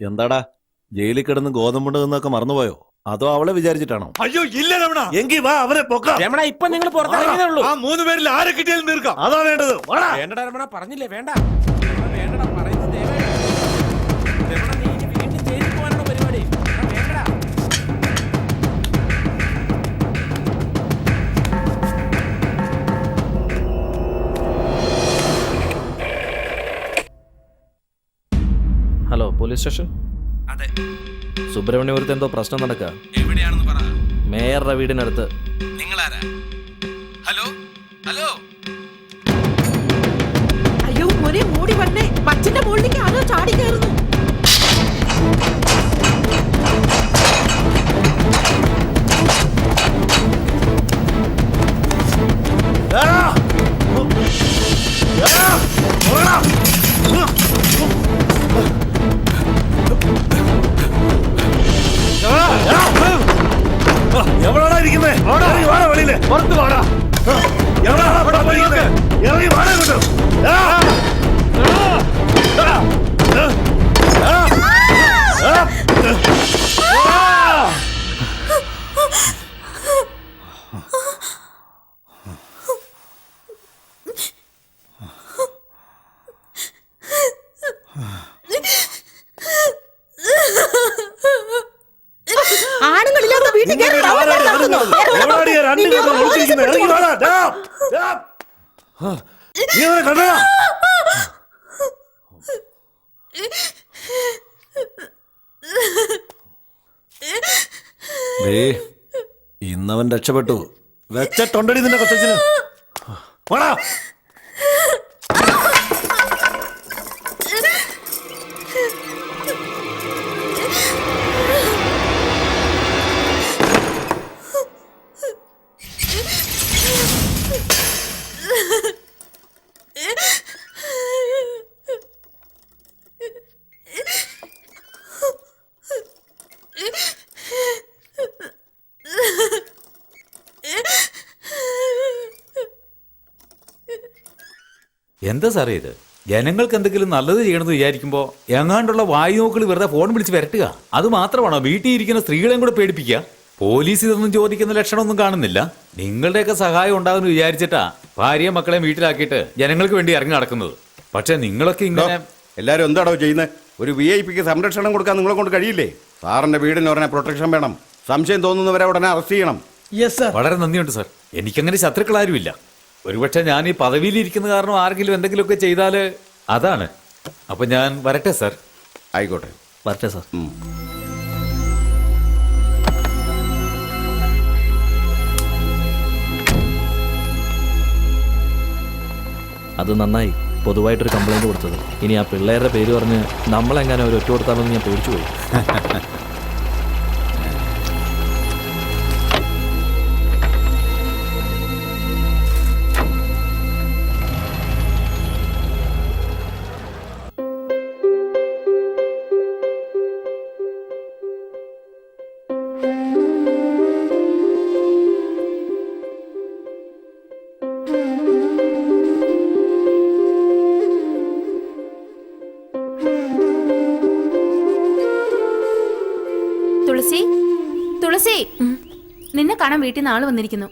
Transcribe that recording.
എന്താടാ ജയിലിൽ കിടന്ന് ഗോതമ്പുണ്ട് എന്നൊക്കെ മറന്നുപോയോ? അതോ അവളെ വിചാരിച്ചിട്ടാണോ? അയ്യോ ഇല്ല രമണ. എങ്കിൽ വാ അവരെ പൊക്കാം. രമണ ഇപ്പൊ നിങ്ങൾ പുറത്തിറങ്ങിയതേ ആ 3 പേരിൽ ആരെ കിട്ടിയാലും തീർക്കാം. അതാ വേണ്ടത്. വേണ്ടടാ രമണ, പറഞ്ഞില്ലേ വേണ്ട. വേണ്ടടാ പറയുന്നത് രമണ, നീ ഇനി വീണ്ടും ജയിലിൽ പോകാനാണോ പരിപാടി? വേണ്ടടാ. Hello, police station? അതെ. സുബ്രഹ്മണ്യപുരത്ത് എന്തോ പ്രശ്നം നടക്കുക. എവിടെയാണെന്ന് പറ. മേയറുടെ വീടിനടുത്ത്. നിങ്ങളാരാ? Hello hello. അയ്യോ മോനെ, മൂടി വന്നേ. മച്ചിന്റെ മുകളിലേക്ക് ആരോ ചാടി കയറുന്നു. എവിടാ ഇരിക്കുന്നേ? വെളിയില് പുറത്ത് വാടാ. ഇറങ്ങി വാടാ കിട്ടും. ആണുങ്ങളില്ലാത്ത വീട്ടിൽ കയറി ഇന്നവൻ രക്ഷപ്പെട്ടു. വെച്ചിട്ടുണ്ടടി നിന്റെ കൊച്ചന്. പോടാ. എന്താ സാറേ ഇത്? ജനങ്ങൾക്ക് എന്തെങ്കിലും നല്ലത് ചെയ്യണമെന്ന് വിചാരിക്കുമ്പോൾ എങ്ങാണ്ടുള്ള വായു നോക്കൾ വെറുതെ ഫോൺ വിളിച്ച് വരട്ടുക. അത് മാത്രമാണോ വീട്ടിൽ ഇരിക്കുന്ന സ്ത്രീകളെയും കൂടെ പേടിപ്പിക്കുക? പോലീസ് ഇതൊന്നും ചോദിക്കുന്ന ലക്ഷണമൊന്നും കാണുന്നില്ല. നിങ്ങളുടെയൊക്കെ സഹായം ഉണ്ടാകുമെന്ന് വിചാരിച്ചിട്ടാ ഭാര്യയും മക്കളെയും വീട്ടിലാക്കിയിട്ട് ജനങ്ങൾക്ക് വേണ്ടി ഇറങ്ങി നടക്കുന്നത്. പക്ഷെ നിങ്ങളൊക്കെ ഇങ്ങനെ എല്ലാവരും എന്താണോ ചെയ്യുന്നത്? ഒരു VIP സംരക്ഷണം കൊടുക്കാൻ നിങ്ങളെ കൊണ്ട് കഴിയില്ലേ? സാറിന്റെ വീടിന് ഉടനെ പ്രൊട്ടക്ഷൻ വേണം. സംശയം തോന്നുന്നവരെ ഉടനെ അറസ്റ്റ് ചെയ്യണം. വളരെ നന്ദിയുണ്ട് സാർ. എനിക്കങ്ങനെ ശത്രുക്കളാരുമില്ല. ഒരുപക്ഷെ ഞാൻ ഈ പദവിയിലിരിക്കുന്ന കാരണം ആരെങ്കിലും എന്തെങ്കിലുമൊക്കെ ചെയ്താൽ അതാണ്. അപ്പൊ ഞാൻ വരട്ടെ സാർ. ആയിക്കോട്ടെ, വരട്ടെ സാർ. അത് നന്നായി പൊതുവായിട്ടൊരു കംപ്ലൈന്റ് കൊടുത്തത്. ഇനി ആ പിള്ളേരുടെ പേര് പറഞ്ഞ് നമ്മളെങ്ങനെ ഒരു ഒറ്റ കൊടുത്താലെന്ന് ഞാൻ പേടിച്ചു പോയി. തുളസി, തുളസി, നിന്നെ കാണാൻ വീട്ടിൽ നിന്ന് ആള് വന്നിരിക്കുന്നു.